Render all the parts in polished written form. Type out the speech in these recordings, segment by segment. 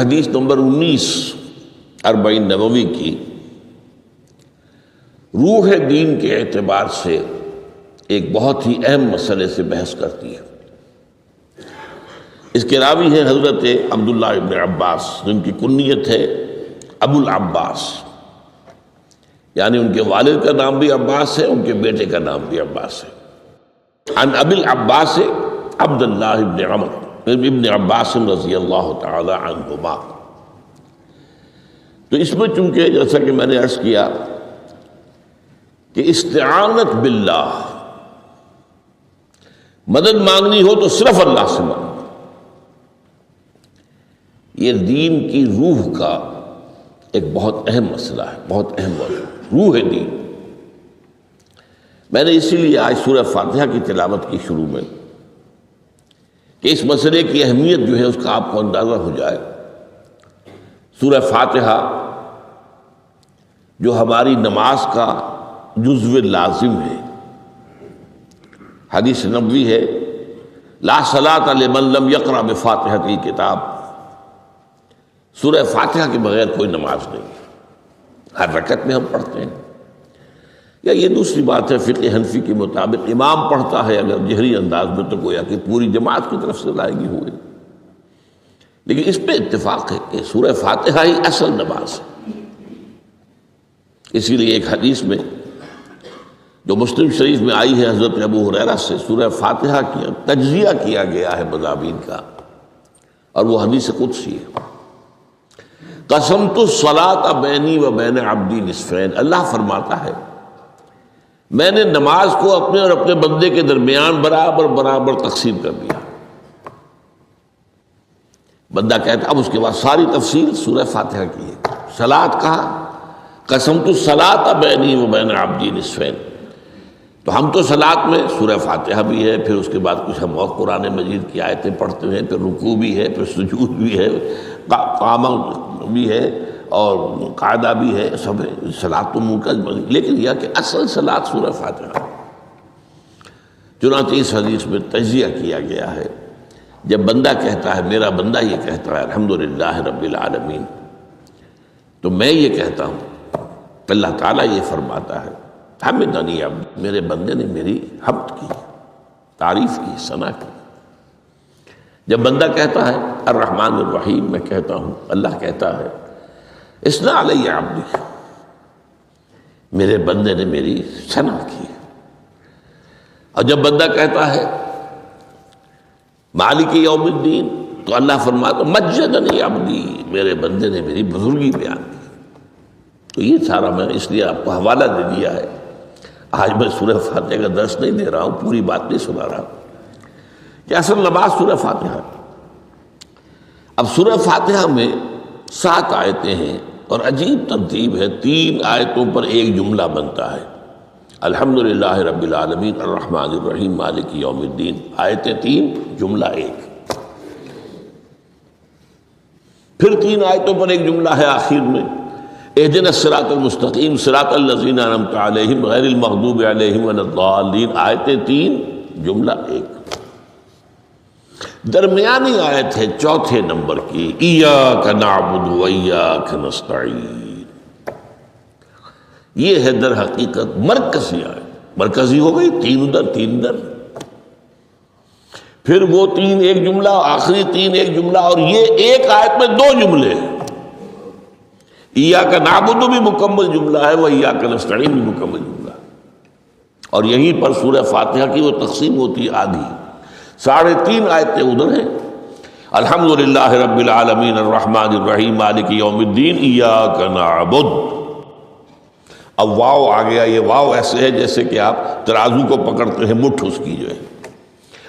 حدیث نمبر 19 40 نبوی کی روح دین کے اعتبار سے ایک بہت ہی اہم مسئلے سے بحث کرتی ہے۔ اس کے راوی ہیں حضرت عبداللہ ابن عباس، جن کی کنیت ہے ابو العباس، یعنی ان کے والد کا نام بھی عباس ہے، ان کے بیٹے کا نام بھی عباس ہے۔ عن ابی العباس عبداللہ ابن عمر ابن عباس رضی اللہ تعالی عنہما۔ تو اس میں چونکہ جیسا کہ میں نے عرض کیا کہ استعانت باللہ، مدد مانگنی ہو تو صرف اللہ سے مانگو، یہ دین کی روح کا ایک بہت اہم مسئلہ ہے، بہت اہم موضوع، روح دین۔ میں نے اسی لیے آج سورہ فاتحہ کی تلاوت کی شروع میں کہ اس مسئلے کی اہمیت جو ہے اس کا آپ کو اندازہ ہو جائے۔ سورہ فاتحہ جو ہماری نماز کا جزو لازم ہے، حدیث نبوی ہے لا صلاۃ لمن لم یقرأ بفاتحۃ الکتاب، سورہ فاتحہ کے بغیر کوئی نماز نہیں، ہر رکعت میں ہم پڑھتے ہیں، یا یہ دوسری بات ہے فقہ حنفی کے مطابق امام پڑھتا ہے اگر جہری انداز میں تو گویا کہ پوری جماعت کی طرف سے لائے گی ہوئے، لیکن اس پہ اتفاق ہے کہ سورہ فاتحہ ہی اصل نماز ہے۔ اسی لیے ایک حدیث میں جو مسلم شریف میں آئی ہے حضرت ابو ہریرہ سے، سورہ فاتحہ کی تجزیہ کیا گیا ہے مضامین کا، اور وہ حدیث قدسی ہے۔ قسمت الصلاۃ بینی و بین عبدی نصفین، اللہ فرماتا ہے میں نے نماز کو اپنے اور اپنے بندے کے درمیان برابر برابر تقسیم کر دیا۔ بندہ کہتا، اب اس کے بعد ساری تفصیل سورہ فاتحہ کی ہے۔ صلاۃ کہا قسمت الصلاۃ بینی و بین عبدی نصفین، تو ہم تو صلاۃ میں سورہ فاتحہ بھی ہے، پھر اس کے بعد کچھ ہم اور قرآن مجید کی آیتیں پڑھتے ہیں، پھر رکوع بھی ہے، پھر سجود بھی ہے، قیام بھی ہے، اور قاعدہ بھی ہے، سب ہے، صلاۃ تو منہ کا، لیکن یہ کہ اصل صلاۃ سورہ فاتحہ۔ چنانچہ اس حدیث میں تجزیہ کیا گیا ہے، جب بندہ کہتا ہے، میرا بندہ یہ کہتا ہے الحمدللہ رب العالمین، تو میں یہ کہتا ہوں، اللہ تعالیٰ یہ فرماتا ہے حمدنی عبدی، میرے بندے نے میری حمد کی، تعریف کی، ثنا کی۔ جب بندہ کہتا ہے الرحمن الرحیم، میں کہتا ہوں، اللہ کہتا ہے اثنی علی عبدی، میرے بندے نے میری ثنا کی۔ اور جب بندہ کہتا ہے مالک یوم الدین، تو اللہ فرماتا مجدنی عبدی، میرے بندے نے میری بزرگی بیان کی۔ تو یہ سارا میں اس لیے آپ کو حوالہ دے دیا ہے، آج میں سورہ فاتحہ کا درس نہیں دے رہا ہوں، پوری بات نہیں سنا رہا کہ اصل نماز سورہ فاتحہ۔ اب سورہ فاتحہ میں 7 آیتیں ہیں، اور عجیب ترتیب ہے، 3 آیتوں پر ایک جملہ بنتا ہے، الحمدللہ رب العالمین الرحمن الرحیم مالک یوم الدین، آیتیں 3 جملہ 1۔ پھر 3 آیتوں پر ایک جملہ ہے آخر میں، اہدنا الصراط المستقیم صراط الذین انعمت علیہم غیر المغضوب علیہم ولا الضالین، آیتیں 3 جملہ 1۔ درمیانی آیت ہے 4 نمبر کی، ایاک نعبد و ایاک نستعین، یہ ہے در حقیقت مرکزی آیت، مرکزی ہو گئی، 3 ادھر 3 ادھر، پھر وہ 3 ایک جملہ، آخری 3 ایک جملہ، اور یہ ایک آیت میں 2 جملے ہیں۔ ایاک نعبد بھی مکمل جملہ ہے، وہ ایاک نستعین بھی مکمل جملہ ہے، اور یہیں پر سورہ فاتحہ کی وہ تقسیم ہوتی ہے آدھی، 3.5 آیتیں ادھر ہیں، الحمدللہ رب العالمین الرحمن الرحیم مالک یوم الدین ایاک نعبد۔ اب واو آ گیا، یہ واو ایسے ہے جیسے کہ آپ ترازو کو پکڑتے ہیں، مٹھ اس کی جو ہے۔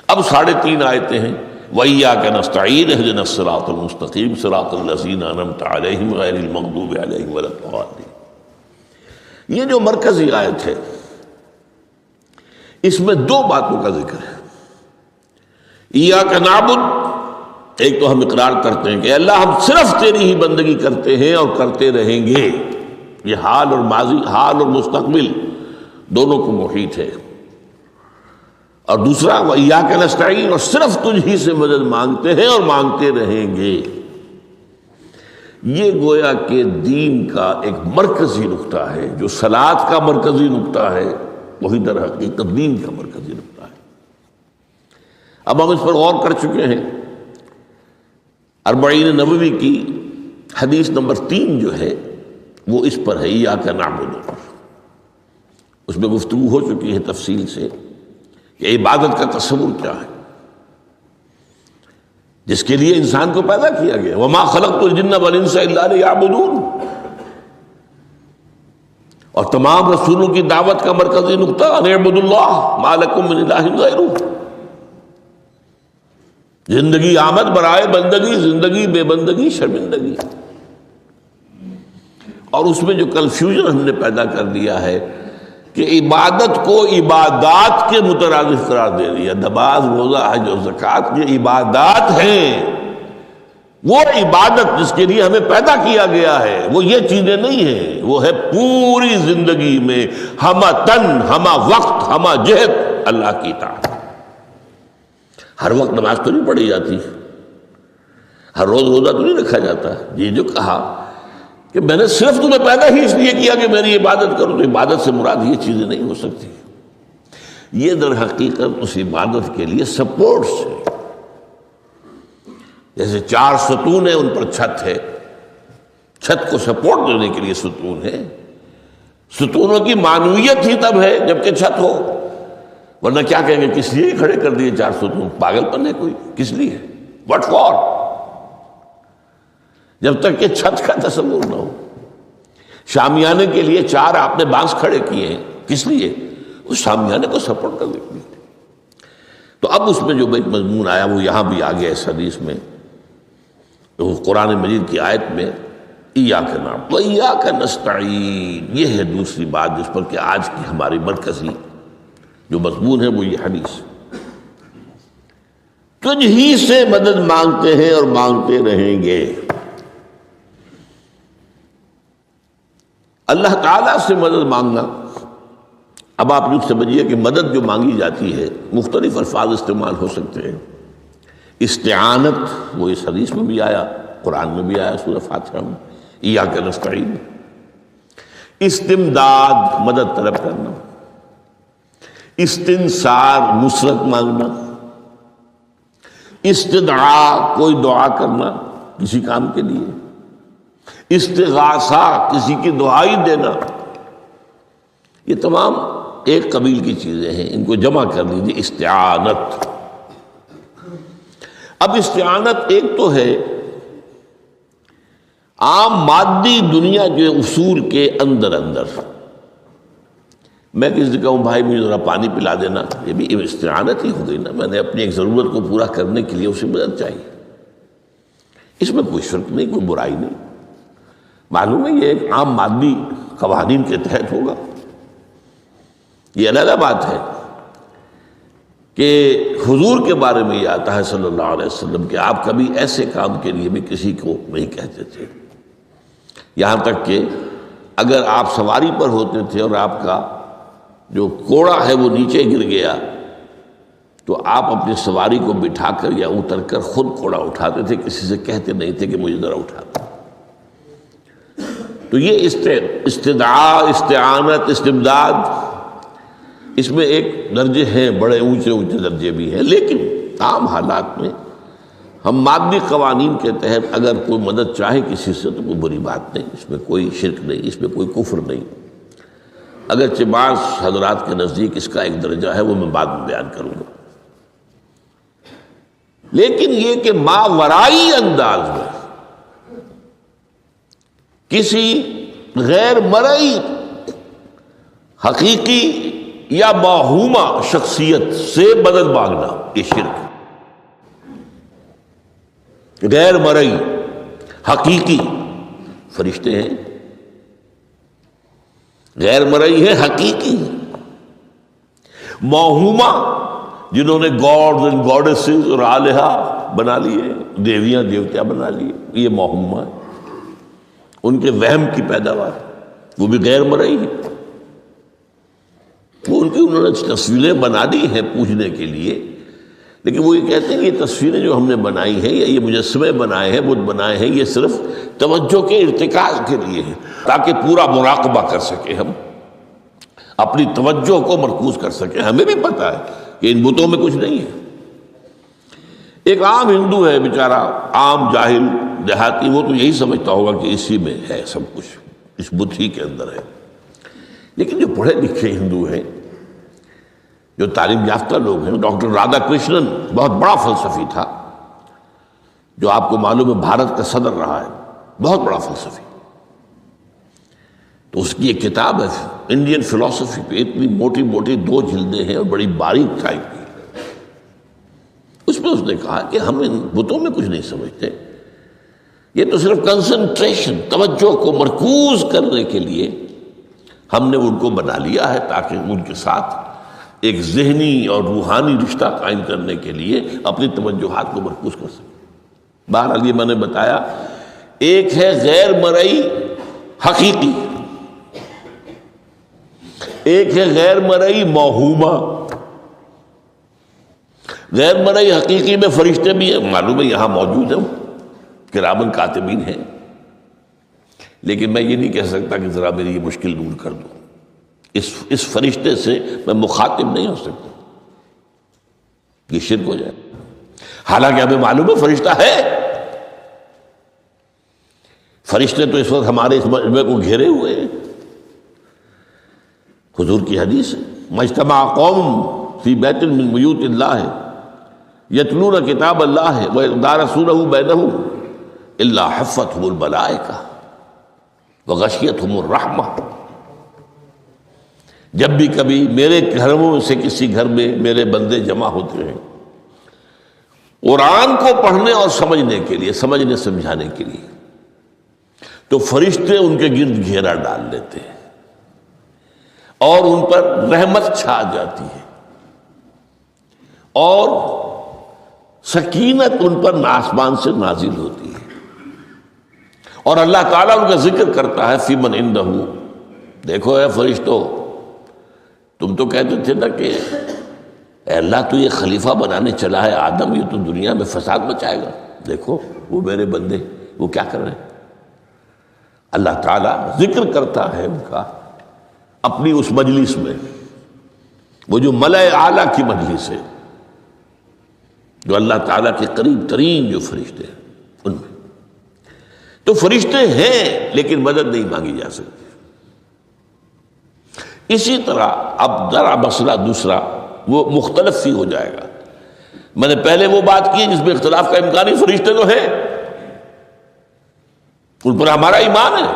اب 3.5 آیتیں ہیں، وَإِيَّاكَ نَسْتَعِينُ اهْدِنَا الصِّرَاطَ الْمُسْتَقِيمَ صِرَاطَ الَّذِينَ أَنْعَمْتَ عَلَيْهِمْ غَيْرِ الْمَغْضُوبِ عَلَيْهِمْ وَلَا الضَّالِّينَ۔ یہ جو مرکزی آیت ہے، اس میں 2 باتوں کا ذکر ہے۔ ایاک نعبد، ایک تو ہم اقرار کرتے ہیں کہ اللہ ہم صرف تیری ہی بندگی کرتے ہیں اور کرتے رہیں گے، یہ حال اور ماضی، حال اور مستقبل دونوں کو محیط ہے۔ اور دوسرا وَإِيَّاكَ نَسْتَعِينُ، اور صرف تجھ ہی سے مدد مانگتے ہیں اور مانگتے رہیں گے۔ یہ گویا کہ دین کا ایک مرکزی نقطہ ہے، جو صلاۃ کا مرکزی نقطہ ہے وہی در حقیقت دین کا مرکزی نقطہ ہے۔ اب ہم اس پر غور کر چکے ہیں۔ 40 نبوی کی حدیث نمبر 3 جو ہے وہ اس پر ہے، ایاک نعبد۔ اس میں گفتگو ہو چکی ہے تفصیل سے کہ عبادت کا تصور کیا ہے، جس کے لیے انسان کو پیدا کیا گیا۔ وما خلقت الجن والانس الا لیعبدون، اور تمام رسولوں کی دعوت کا مرکزی نقطہ ان اعبدوا اللہ ما لکم من الہ غیرہ۔ زندگی آمد برائے بندگی، زندگی بے بندگی شرمندگی۔ اور اس میں جو کنفیوژن ہم نے پیدا کر دیا ہے کہ عبادت کو عبادات کے مترادف قرار دے دیا۔ نماز، روزہ، حج اور زکوٰۃ یہ عبادات ہیں، وہ عبادت جس کے لیے ہمیں پیدا کیا گیا ہے وہ یہ چیزیں نہیں ہیں، وہ ہے پوری زندگی میں ہمہ تن، ہمہ وقت، ہمہ جہت اللہ کی اطاعت۔ ہر وقت نماز تو نہیں پڑھی جاتی، ہر روز روزہ تو نہیں رکھا جاتا۔ یہ جو کہا کہ میں نے صرف تمہیں پیدا ہی اس لیے کیا کہ میری عبادت کرو، تو عبادت سے مراد یہ چیزیں نہیں ہو سکتی۔ یہ در حقیقت اس عبادت کے لیے سپورٹس ہے، جیسے 4 ستون ہیں ان پر چھت ہے، چھت کو سپورٹ دینے کے لیے ستون ہے۔ ستونوں کی معنویت ہی تب ہے جبکہ چھت ہو، ورنہ کیا کہیں گے کس لیے کھڑے کر دیے 4 ستون، پاگل پن ہے کوئی، کس لیے، واٹ فار؟ جب تک کہ چھت کا تصور نہ ہو۔ شامیانے کے لیے 4 آپ نے بانس کھڑے کیے ہیں، کس لیے؟ اس شامیانے کو سپورٹ کرنے کے لیے۔ تو اب اس میں جو ایک مضمون آیا وہ یہاں بھی آ گیا اس حدیث میں، تو قرآن مجید کی آیت میں ایاک نعبد و ایاک نستعین، یہ ہے دوسری بات جس پر کہ آج کی ہماری مرکزی جو مضمون ہے وہ یہ حدیث۔ تجھ ہی سے مدد مانگتے ہیں اور مانگتے رہیں گے۔ اللہ تعالیٰ سے مدد مانگنا، اب آپ یوں سمجھیے کہ مدد جو مانگی جاتی ہے مختلف الفاظ استعمال ہو سکتے ہیں۔ استعانت وہ اس حدیث میں بھی آیا، قرآن میں بھی آیا سورہ فاتحہ میں، ایاک نستعین۔ استمداد مدد طلب کرنا، استنصار نصرت مانگنا، استدعاء کوئی دعا کرنا کسی کام کے لیے، استغاثہ کسی کی دعائی دینا، یہ تمام ایک قبیل کی چیزیں ہیں، ان کو جمع کر لیجیے استعانت۔ اب استعانت ایک تو ہے عام مادی دنیا جو اصول کے اندر میں کسی سے کہوں بھائی مجھے ذرا پانی پلا دینا، یہ بھی استعانت ہی ہو گئی نا، میں نے اپنی ایک ضرورت کو پورا کرنے کے لیے اسے مدد چاہیے، اس میں کوئی شرک نہیں، کوئی برائی نہیں، معلوم ہے یہ ایک عام مادی قوانین کے تحت ہوگا۔ یہ علیحدہ بات ہے کہ حضور کے بارے میں یہ آتا ہے صلی اللہ علیہ وسلم کہ آپ کبھی ایسے کام کے لیے بھی کسی کو نہیں کہتے تھے، یہاں تک کہ اگر آپ سواری پر ہوتے تھے اور آپ کا جو کوڑا ہے وہ نیچے گر گیا تو آپ اپنی سواری کو بٹھا کر یا اتر کر خود کوڑا اٹھاتے تھے، کسی سے کہتے نہیں تھے کہ مجھے ذرا اٹھا دو۔ تو یہ استدعاء، استعانت، استمداد، اس میں ایک درجے ہیں، بڑے اونچے درجے بھی ہیں، لیکن عام حالات میں ہم مادی قوانین کے تحت اگر کوئی مدد چاہے کسی سے تو کوئی بری بات نہیں، اس میں کوئی شرک نہیں، اس میں کوئی کفر نہیں، اگرچہ بعض حضرات کے نزدیک اس کا ایک درجہ ہے وہ میں بعد میں بیان کروں گا۔ لیکن یہ کہ ماورائی انداز میں کسی غیر مرئی حقیقی یا باہومہ شخصیت سے مدد مانگنا یہ شرک ہے۔ غیر مرئی حقیقی فرشتے ہیں، غیر مرئی ہے حقیقی، موہومہ جنہوں نے گاڈز اینڈ گاڈیسز اور آلہہ بنا لیے، دیویاں دیوتیاں بنا لیے، یہ موہومہ ہے، ان کے وہم کی پیداوار، وہ بھی غیر مرئی ہے، وہ انہوں نے تصویریں بنا دی ہیں پوجنے کے لیے، لیکن وہ یہ کہتے ہیں کہ یہ تصویریں جو ہم نے بنائی ہیں یا یہ مجسمے بنائے ہیں، بت بنائے ہیں، یہ صرف توجہ کے ارتکاز کے لیے ہے، تاکہ پورا مراقبہ کر سکیں، ہم اپنی توجہ کو مرکوز کر سکیں۔ ہمیں بھی پتہ ہے کہ ان بتوں میں کچھ نہیں ہے۔ ایک عام ہندو ہے بیچارہ، عام جاہل دیہاتی، وہ تو یہی سمجھتا ہوگا کہ اسی میں ہے سب کچھ، اس بت ہی کے اندر ہے۔ لیکن جو پڑھے لکھے ہندو ہیں، جو تعلیم یافتہ لوگ ہیں، ڈاکٹر رادھا کرشنن بہت بڑا فلسفی تھا، جو آپ کو معلوم ہے بھارت کا صدر رہا ہے، بہت بڑا فلسفی، تو اس کی ایک کتاب ہے انڈین فلسفی پہ، اتنی موٹی موٹی 2 جلدیں ہیں اور بڑی باریک ٹائپ کی۔ اس میں اس نے کہا کہ ہم ان بتوں میں کچھ نہیں سمجھتے، یہ تو صرف کنسنٹریشن، توجہ کو مرکوز کرنے کے لیے ہم نے ان کو بنا لیا ہے، تاکہ ان کے ساتھ ایک ذہنی اور روحانی رشتہ قائم کرنے کے لیے اپنی توجہات کو مرکوز کر سکیں۔ بہرحال یہ میں نے بتایا، ایک ہے غیر مرئی حقیقی، ایک ہے غیر مرئی موہومہ۔ غیر مرئی حقیقی میں فرشتے بھی ہیں، معلوم ہے یہاں موجود ہیں، کرامن کاتبین ہیں، لیکن میں یہ نہیں کہہ سکتا کہ ذرا میری یہ مشکل دور کر دو، اس فرشتے سے میں مخاطب نہیں ہو سکتا، یہ شرک ہو جائے۔ حالانکہ ہمیں معلوم ہے فرشتہ ہے، فرشتے تو اس وقت ہمارے اس مجمع کو گھیرے ہوئے ہیں۔ حضور کی حدیث ہے، مجتمع قوم فی بیت من بیوت اللہ یتلون کتاب اللہ ویدارسونہ بینہم الا حفتہم الملائکہ وغشیتہم الرحمہ۔ جب بھی کبھی میرے گھروں سے کسی گھر میں میرے بندے جمع ہوتے ہیں قرآن کو پڑھنے اور سمجھنے کے لیے، سمجھنے سمجھانے کے لیے، تو فرشتے ان کے گرد گھیرا ڈال لیتے ہیں اور ان پر رحمت چھا جاتی ہے اور سکینت ان پر آسمان سے نازل ہوتی ہے، اور اللہ تعالیٰ ان کا ذکر کرتا ہے فی من عندہ۔ دیکھو اے فرشتوں، تم تو کہتے تھے نا کہ اے اللہ تو یہ خلیفہ بنانے چلا ہے آدم، یہ تو دنیا میں فساد مچائے گا، دیکھو وہ میرے بندے وہ کیا کر رہے ہیں۔ اللہ تعالیٰ ذکر کرتا ہے ان کا اپنی اس مجلس میں، وہ جو ملأ اعلیٰ کی مجلس ہے، جو اللہ تعالیٰ کے قریب ترین جو فرشتے ہیں ان میں، تو فرشتے ہیں لیکن مدد نہیں مانگی جا سکتی۔ اسی طرح اب ذرا مسئلہ دوسرا وہ مختلف ہی ہو جائے گا۔ میں نے پہلے وہ بات کی جس میں اختلاف کا امکانی، فرشتے تو ہیں، ان پر ہمارا ایمان ہے،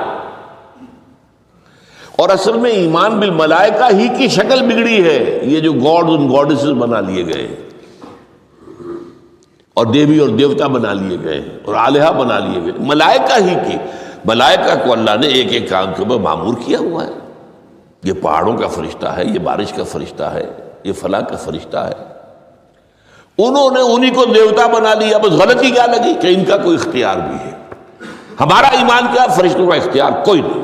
اور اصل میں ایمان بالملائکہ ہی کی شکل بگڑی ہے، یہ جو گاڈز اور گاڈیسز بنا لیے گئے اور دیوی اور دیوتا بنا لیے گئے اور آلہہ بنا لیے گئے، ملائکہ ہی کی۔ ملائکہ کو اللہ نے ایک ایک کام کے اوپر معمور کیا ہوا ہے، یہ پہاڑوں کا فرشتہ ہے، یہ بارش کا فرشتہ ہے، یہ فلاں کا فرشتہ ہے، انہوں نے انہی کو دیوتا بنا لیا۔ بس غلطی کیا لگی کہ ان کا کوئی اختیار بھی ہے۔ ہمارا ایمان کیا؟ فرشتوں کا اختیار کوئی نہیں،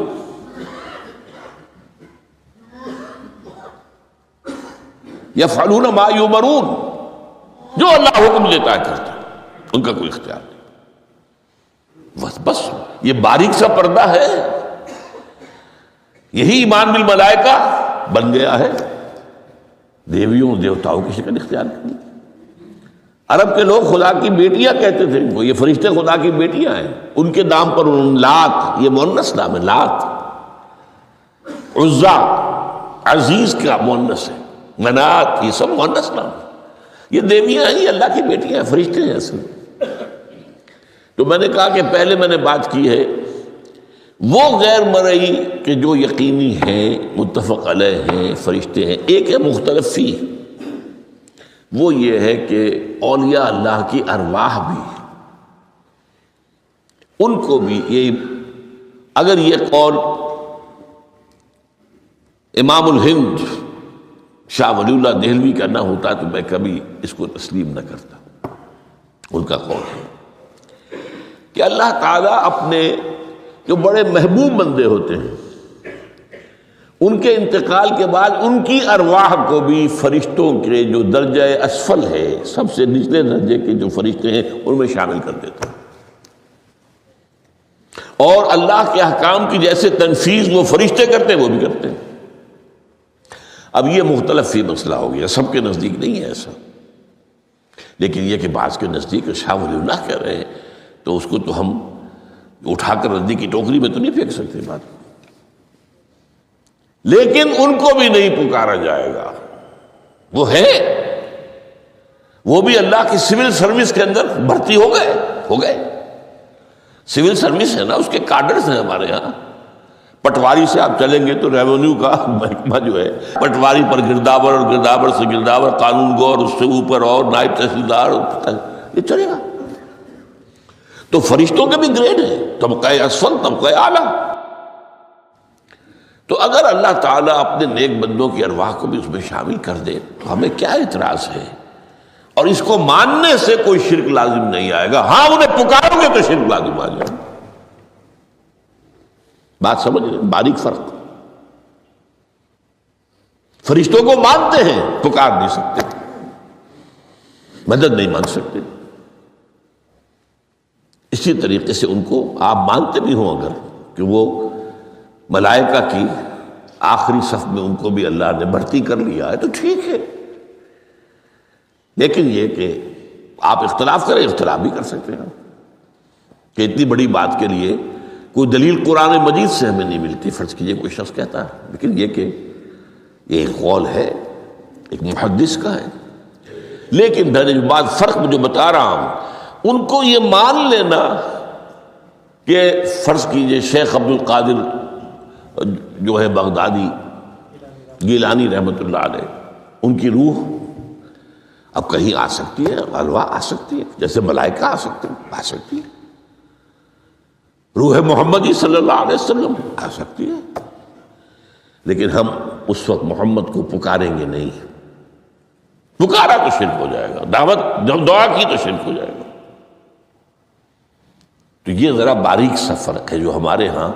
یفعلون ما یؤمرون، جو اللہ حکم دیتا ہے کرتے، ان کا کوئی اختیار نہیں۔ بس یہ باریک سا پردہ ہے، یہی ایمان بالملائکہ بن گیا ہے، دیویوں دیوتاؤں کی شکل اختیار کرنی۔ عرب کے لوگ خدا کی بیٹیاں کہتے تھے ان کو، یہ فرشتے خدا کی بیٹیاں ہیں، ان کے نام پر لات، یہ مؤنث نام ہے، لات، عزا عزیز کا مؤنث ہے، منات یہ سب مؤنث نام ہے، یہ دیویاں ہیں، یہ اللہ کی بیٹیاں ہیں، فرشتے ہیں اصل۔ تو میں نے کہا کہ پہلے میں نے بات کی ہے وہ غیر مرئی کہ جو یقینی ہیں، متفق علیہ ہیں، فرشتے ہیں۔ ایک ہے مختلف فی، وہ یہ ہے کہ اولیاء اللہ کی ارواح بھی، ان کو بھی یہ، اگر یہ قول امام الہند شاہ ولی اللہ دہلوی کا نہ ہوتا تو میں کبھی اس کو تسلیم نہ کرتا۔ ان کا قول ہے کہ اللہ تعالیٰ اپنے جو بڑے محبوب بندے ہوتے ہیں ان کے انتقال کے بعد ان کی ارواح کو بھی فرشتوں کے جو درجہ اسفل ہے، سب سے نچلے درجے کے جو فرشتے ہیں، ان میں شامل کر دیتا ہے، اور اللہ کے احکام کی جیسے تنفیذ وہ فرشتے کرتے ہیں وہ بھی کرتے ہیں۔ اب یہ مختلف فی مسئلہ ہو گیا، سب کے نزدیک نہیں ہے ایسا، لیکن یہ کہ بعض کے نزدیک شاہ ولی اللہ کہہ رہے ہیں تو اس کو تو ہم اٹھا کر ردی کی ٹوکری میں تو نہیں پھینک سکتے بات، لیکن ان کو بھی نہیں پکارا جائے گا، وہ ہے، وہ بھی اللہ کی سول سروس کے اندر بھرتی ہو گئے۔ سول سروس ہے نا، اس کے کارڈرز ہیں ہمارے ہاں۔ پٹواری سے آپ چلیں گے تو ریونیو کا محکمہ جو ہے، پٹواری پر گرداور، اور گرداور سے گرداور، قانون گو، اور اس سے اوپر اور نائب تحصیلدار، یہ چلے گا۔ تو فرشتوں کے بھی گریڈ ہیں، طبقہ اسفل، طبقہ اعلیٰ۔ تو اگر اللہ تعالیٰ اپنے نیک بندوں کی ارواح کو بھی اس میں شامل کر دے تو ہمیں کیا اعتراض ہے؟ اور اس کو ماننے سے کوئی شرک لازم نہیں آئے گا۔ ہاں انہیں پکارو گے تو شرک لازم آ جائے گا۔ بات سمجھ رہے ہیں؟ باریک فرق۔ فرشتوں کو مانتے ہیں، پکار نہیں سکتے، مدد نہیں مانگ سکتے۔ اسی طریقے سے ان کو آپ مانتے بھی ہوں اگر کہ وہ ملائکہ کی آخری صف میں ان کو بھی اللہ نے بھرتی کر لیا ہے تو ٹھیک ہے، لیکن یہ کہ آپ اختلاف کریں، اختلاف بھی کر سکتے ہیں کہ اتنی بڑی بات کے لیے کوئی دلیل قرآن مجید سے ہمیں نہیں ملتی، فرض کیجئے کوئی شخص کہتا ہے، لیکن یہ کہ یہ ایک قول ہے، ایک محدث کا ہے، لیکن بعد فرق جو بتا رہا ہوں ان کو یہ مان لینا کہ فرض کیجئے شیخ عبد القادر جو ہے بغدادی گیلانی رحمۃ اللہ علیہ، ان کی روح اب کہیں آ سکتی ہے، ارواح آ سکتی ہے، جیسے ملائکہ آ سکتی ہے، روح محمدی صلی اللہ علیہ وسلم آ سکتی ہے، لیکن ہم اس وقت محمد کو پکاریں گے نہیں، پکارا تو شرک ہو جائے گا، دعوت دعا کی تو شرک ہو جائے گا۔ تو یہ ذرا باریک سا فرق ہے جو ہمارے ہاں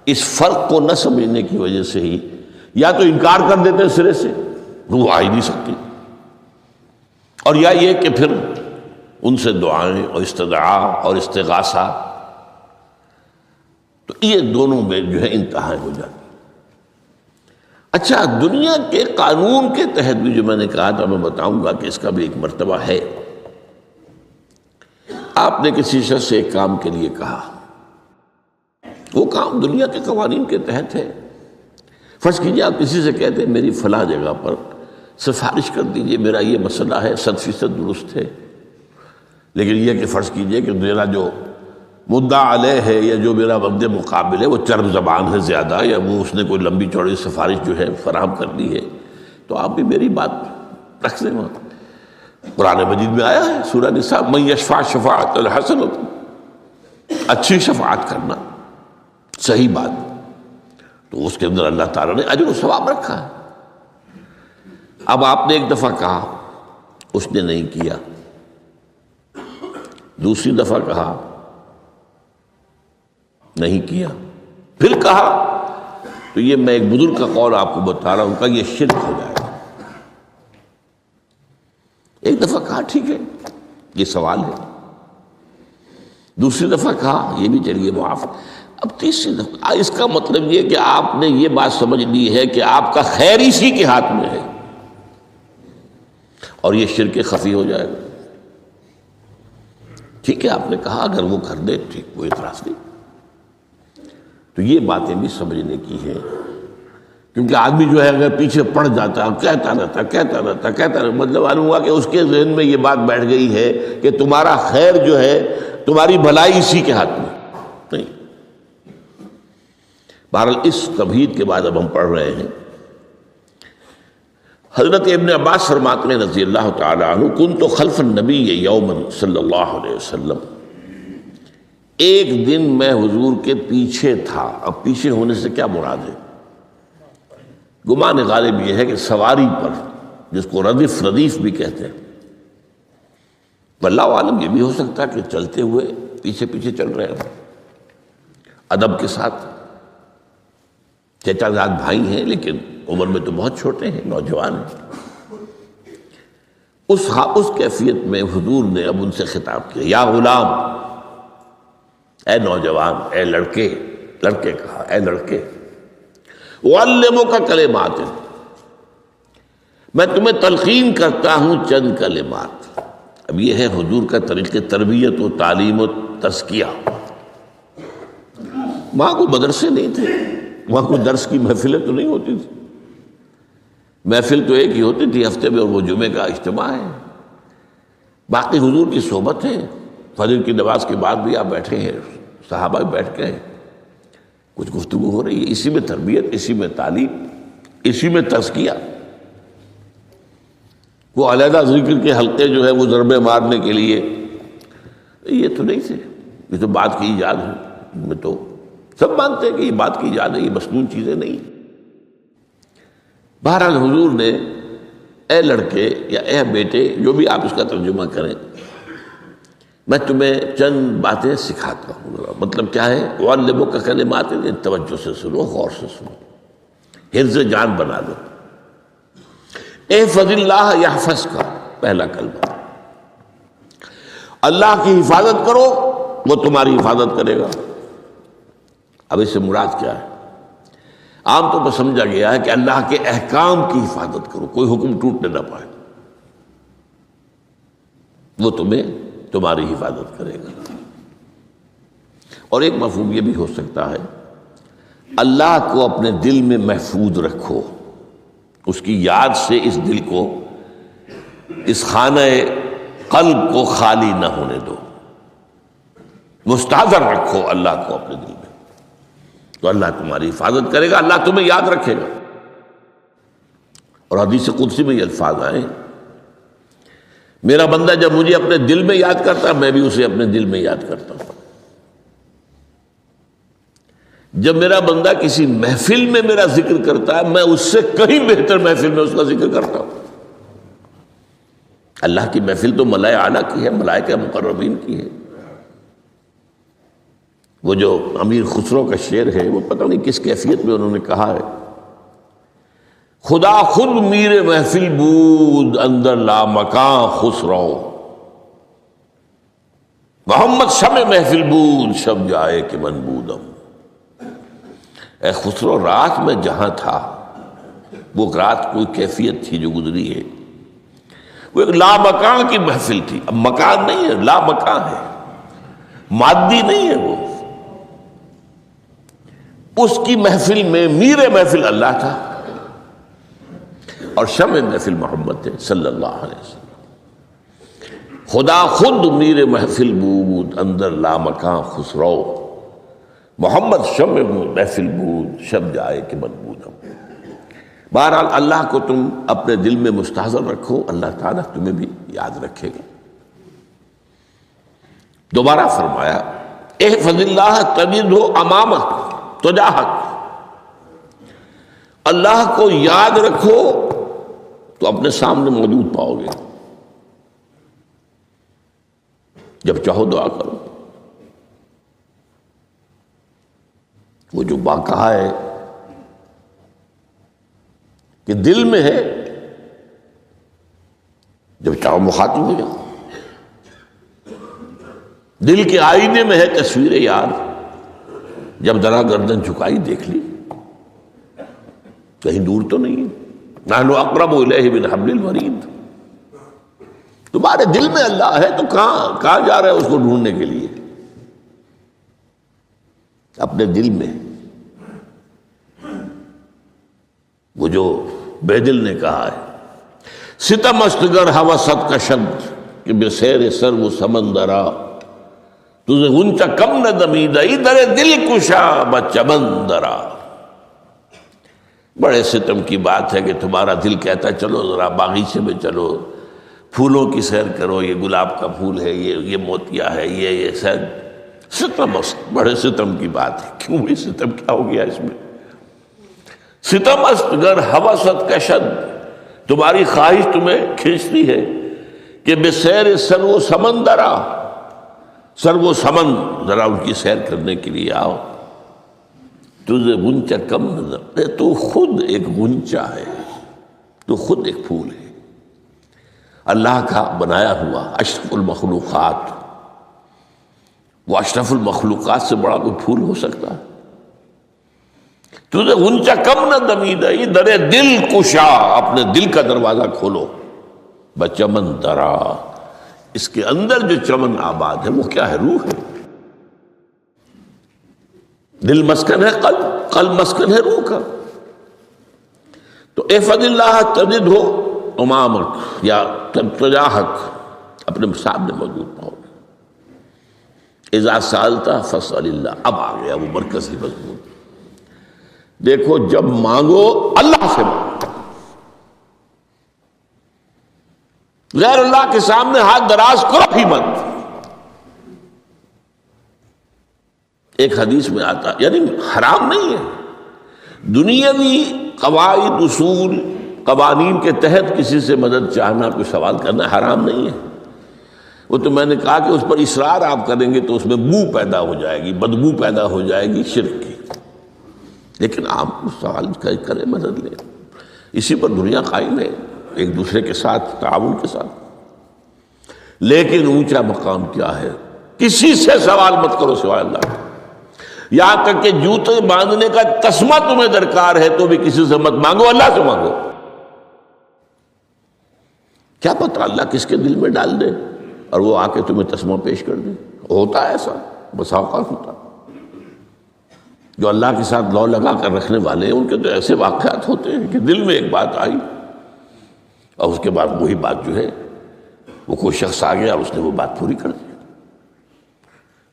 اس فرق کو نہ سمجھنے کی وجہ سے ہی یا تو انکار کر دیتے ہیں سرے سے، روح آ ہی نہیں سکتی، اور یا یہ کہ پھر ان سے دعائیں اور استدعاء اور استغاثہ، تو یہ دونوں میں جو ہے انتہا ہو جاتی۔ اچھا، دنیا کے قانون کے تحت بھی جو میں نے کہا تھا، میں بتاؤں گا کہ اس کا بھی ایک مرتبہ ہے۔ آپ نے کسی شخص سے ایک کام کے لیے کہا، وہ کام دنیا کے قوانین کے تحت ہے۔ فرض کیجئے آپ کسی سے کہتے ہیں میری فلاں جگہ پر سفارش کر دیجئے، میرا یہ مسئلہ ہے، 100% درست ہے، لیکن یہ کہ فرض کیجئے کہ میرا جو مدعا علیہ ہے یا جو میرا مد مقابل ہے وہ چرب زبان ہے زیادہ، یا وہ اس نے کوئی لمبی چوڑی سفارش جو ہے فراہم کر دی ہے، تو آپ بھی میری بات رکھ دیں۔ وہاں قرآن مجید میں آیا ہے، سورہ نساء، من یشفع شفاعۃ الحسنۃ، اچھی شفاعت کرنا، صحیح بات، تو اس کے اندر اللہ تعالیٰ نے اجر و ثواب رکھا ہے۔ اب آپ نے ایک دفعہ کہا، اس نے نہیں کیا، دوسری دفعہ کہا، نہیں کیا، پھر کہا، تو یہ میں ایک بزرگ کا قول آپ کو بتا رہا ہوں کہ یہ شرک ہو جائے گا۔ ایک دفعہ کہا ٹھیک ہے، یہ سوال ہے، دوسری دفعہ کہا یہ بھی چلیے معاف، اب تیسری دفعہ، اس کا مطلب یہ کہ آپ نے یہ بات سمجھ لی ہے کہ آپ کا خیر اسی کے ہاتھ میں ہے، اور یہ شرک خفی ہو جائے گا۔ ٹھیک ہے، آپ نے کہا اگر وہ کر دے ٹھیک، کوئی اعتراض نہیں۔ تو یہ باتیں بھی سمجھنے کی ہیں، کیونکہ آدمی جو ہے اگر پیچھے پڑ جاتا ہے، کہتا رہتا، مطلب معلوم ہوا کہ اس کے ذہن میں یہ بات بیٹھ گئی ہے کہ تمہارا خیر جو ہے، تمہاری بھلائی اسی کے ہاتھ میں نہیں۔ بہرحال اس تمہید کے بعد اب ہم پڑھ رہے ہیں، حضرت ابن عباس فرماتے ہیں رضی اللہ تعالی عنہ، کنت خلف النبی یوما صلی اللہ علیہ وسلم، ایک دن میں حضور کے پیچھے تھا۔ اب پیچھے ہونے سے کیا مراد ہے؟ گمان غالب یہ ہے کہ سواری پر، جس کو ردیف بھی کہتے ہیں، واللہ عالم یہ بھی ہو سکتا ہے کہ چلتے ہوئے پیچھے پیچھے چل رہے ہیں ادب کے ساتھ، چچا زاد بھائی ہیں لیکن عمر میں تو بہت چھوٹے ہیں، نوجوان ہیں۔ اس کیفیت میں حضور نے اب ان سے خطاب کیا، یا غلام، اے نوجوان، اے لڑکے کہا، اے لڑکے، اعلمک کلمات، میں تمہیں تلقین کرتا ہوں چند کلمات۔ اب یہ ہے حضور کا طریقہ تربیت و تعلیم و تزکیہ۔ وہاں کوئی مدرسے نہیں تھے، وہاں کوئی درس کی محفلیں تو نہیں ہوتی تھی، محفل تو ایک ہی ہوتی تھی ہفتے میں، اور وہ جمعے کا اجتماع ہے۔ باقی حضور کی صحبت ہے، فجر کی نماز کے بعد بھی آپ بیٹھے ہیں، صحابہ بھی بیٹھ کے ہیں، کچھ گفتگو ہو رہی ہے، اسی میں تربیت، اسی میں تعلیم، اسی میں تزکیہ۔ وہ علیحدہ ذکر کے حلقے جو ہے وہ ضربے مارنے کے لیے یہ تو نہیں تھے، یہ تو بات کی ایجاد ہے، میں تو سب مانتے ہیں کہ یہ بات کی ایجاد ہے، یہ مصنون چیزیں نہیں۔ بہرحال حضور نے اے لڑکے یا اے بیٹے، جو بھی آپ اس کا ترجمہ کریں، میں تمہیں چند باتیں سکھاتا ہوں۔ مطلب کیا ہے؟ وَعَلِّمُكَ كَلِمَاتٍ، توجہ سے سنو، غور سے سنو، حفظ جان بنا لو۔ احفظ اللہ یحفظک، پہلا کلمہ، اللہ کی حفاظت کرو وہ تمہاری حفاظت کرے گا۔ اب اس سے مراد کیا ہے؟ عام طور پر سمجھا گیا ہے کہ اللہ کے احکام کی حفاظت کرو، کوئی حکم ٹوٹنے نہ پائے، وہ تمہاری حفاظت کرے گا۔ اور ایک مفہوم یہ بھی ہو سکتا ہے، اللہ کو اپنے دل میں محفوظ رکھو، اس کی یاد سے اس دل کو، اس خانہ قلب کو خالی نہ ہونے دو، مستحضر رکھو اللہ کو اپنے دل میں، تو اللہ تمہاری حفاظت کرے گا، اللہ تمہیں یاد رکھے گا۔ اور حدیث قدسی میں یہ الفاظ آئے، میرا بندہ جب مجھے اپنے دل میں یاد کرتا ہے، میں بھی اسے اپنے دل میں یاد کرتا ہوں۔ جب میرا بندہ کسی محفل میں میرا ذکر کرتا ہے، میں اس سے کہیں بہتر محفل میں اس کا ذکر کرتا ہوں۔ اللہ کی محفل تو ملائے اعلیٰ کی ہے، ملائکہ مقربین کی ہے۔ وہ جو امیر خسرو کا شعر ہے، وہ پتہ نہیں کس کیفیت میں انہوں نے کہا ہے، خدا خود میر محفل بود اندر لامکاں خسرو، محمد شمع محفل بود شب جائے کہ من بودم۔ اے خسرو، رات میں جہاں تھا، وہ رات کوئی کیفیت تھی جو گزری ہے، وہ ایک لامکان کی محفل تھی۔ اب مکان نہیں ہے، لامکان ہے، مادی نہیں ہے وہ۔ اس کی محفل میں میر محفل اللہ تھا اور شمع محفل محمد تھے صلی اللہ علیہ وسلم۔ خدا خود میر محفل بود اندر لامکان خسرو، محمد شمع محفل بود شب جائے کہ من بودم۔ بہرحال اللہ کو تم اپنے دل میں مستحضر رکھو، اللہ تعالیٰ تمہیں بھی یاد رکھے گا۔ دوبارہ فرمایا، احفظ اللہ تجدہ امامک تجاہک، اللہ کو یاد رکھو تو اپنے سامنے موجود پاؤ گے، جب چاہو دعا کرو۔ وہ جو بات کہا ہے کہ دل میں ہے، جب چاہو مخاطب ہو جاؤ۔ دل کے آئینے میں ہے تصویر یار، جب ذرا گردن جھکائی دیکھ لی، کہیں دور تو نہیں ہے، نحن اقرب الیہ من حبل الورید۔ تمہارے دل میں اللہ ہے تو کہاں جا رہے ہو اس کو ڈھونڈنے کے لیے؟ اپنے دل میں۔ وہ جو بے دل نے کہا ہے، ستم استگر ہوست کا شبد کہ بے سیر سر وہ سمندرا، تجھے غنچہ کم نہ دمیدہ ادھر دل کشا بچمندرا۔ بڑے ستم کی بات ہے کہ تمہارا دل کہتا ہے چلو ذرا باغیچے میں چلو، پھولوں کی سیر کرو، یہ گلاب کا پھول ہے، یہ موتیا ہے، یہ سیر۔ ستم است، بڑے ستم کی بات ہے۔ کیوں بھی ستم کیا ہو گیا اس میں؟ ستم است گر ہوست کشد، تمہاری خواہش تمہیں کھینچتی ہے کہ بے سیر سر و سمندرا، سر و سمن ذرا ان کی سیر کرنے کے لیے آؤ۔ تجھے غنچہ کم نظر، تو خود ایک غنچہ ہے، تو خود ایک پھول ہے، اللہ کا بنایا ہوا اشرف المخلوقات۔ وہ اشرف المخلوقات سے بڑا کوئی پھول ہو سکتا ہے؟ تجھے غنچہ کم نہ دمید ہے، در دل کشا، اپنے دل کا دروازہ کھولو، بچمن درا، اس کے اندر جو چمن آباد ہے وہ کیا ہے؟ روح ہے۔ دل مسکن ہے قلب، قلب مسکن ہے روح کا۔ تو احفظ اللہ تجد ہو امامک یا تجاہک، اپنے سامنے موجود پاؤ۔ اذا سالتا فاسأل اللہ، اب آ گیا وہ مرکزی مضمون۔ دیکھو جب مانگو اللہ سے مانگو، غیر اللہ کے سامنے ہاتھ دراز کرو ہی مت۔ ایک حدیث میں آتا، یعنی حرام نہیں ہے، دنیاوی قواعد اصول قوانین کے تحت کسی سے مدد چاہنا، کوئی سوال کرنا حرام نہیں ہے۔ وہ تو میں نے کہا کہ اس پر اصرار آپ کریں گے تو اس میں بو پیدا ہو جائے گی، بدبو پیدا ہو جائے گی شرک کی، لیکن آپ سوال کریں، مدد لیں، اسی پر دنیا قائم ہے، ایک دوسرے کے ساتھ تعاون کے ساتھ۔ لیکن اونچا مقام کیا ہے؟ کسی سے سوال مت کرو سوائے اللہ کے، یہاں تک کہ جوتے باندھنے کا تسمہ تمہیں درکار ہے تو بھی کسی سے مت مانگو، اللہ سے مانگو۔ کیا پتہ اللہ کس کے دل میں ڈال دے اور وہ آ کے تمہیں تسمہ پیش کر دے۔ ہوتا ہے ایسا، بس اوقات ہوتا۔ جو اللہ کے ساتھ لو لگا کر رکھنے والے ہیں ان کے تو ایسے واقعات ہوتے ہیں کہ دل میں ایک بات آئی اور اس کے بعد وہی بات جو ہے وہ کوئی شخص آ گیا اور اس نے وہ بات پوری کر دی،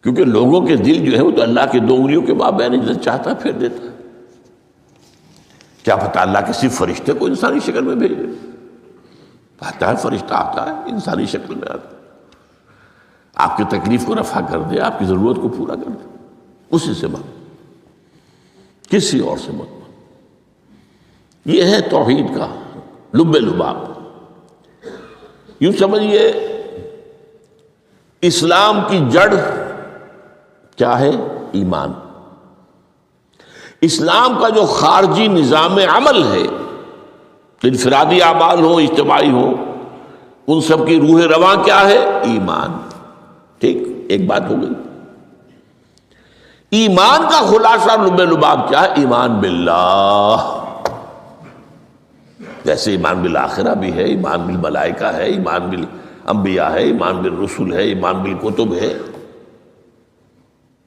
کیونکہ لوگوں کے دل جو ہے وہ تو اللہ کے دو انگلیوں کے مابین جو چاہتا پھیر دیتا ہے۔ کیا پتہ اللہ کسی فرشتے کو انسانی شکل میں بھیج دے، آتا ہے فرشتہ، آتا ہے انسانی شکل میں، آتا ہے آپ کی تکلیف کو رفع کر دے، آپ کی ضرورت کو پورا کر دے، اسی سے مانگو، کسی اور سے مت مانگو۔ یہ ہے توحید کا لب لباب۔ یوں سمجھیے اسلام کی جڑ کیا ہے؟ ایمان۔ اسلام کا جو خارجی نظام عمل ہے، انفرادی اعمال ہو، اجتماعی ہو، ان سب کی روح رواں کیا ہے؟ ایمان۔ ٹھیک، ایک بات ہو گئی۔ ایمان کا خلاصہ لب لباب کیا ہے؟ ایمان باللہ۔ جیسے ایمان بالآخرہ بھی ہے، ایمان بالملائکہ ہے، ایمان بالانبیاء ہے، ایمان بالرسل ہے، ایمان بالکتب ہے،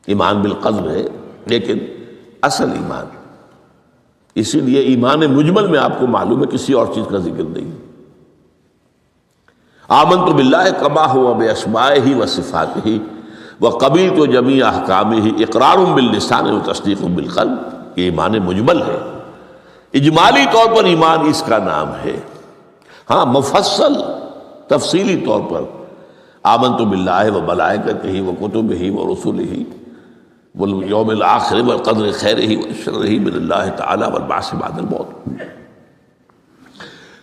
ایمان بالقلب ہے، لیکن اصل ایمان، اسی لیے ایمان مجمل میں آپ کو معلوم ہے کسی اور چیز کا ذکر نہیں۔ آمنت باللہ کما ہوا باسمائہ و صفاتہ وقبلت جمیع احکامہ اقرار باللسان و تصدیق بالقلب۔ یہ ایمان مجمل ہے، اجمالی طور پر ایمان اس کا نام ہے۔ ہاں مفصل تفصیلی طور پر آمنت باللہ و ملائکتہ و کتبہ و رسلہ والیوم الآخر والقدر خیرہ و شرہ من اللہ تعالی والبعث بعد الموت۔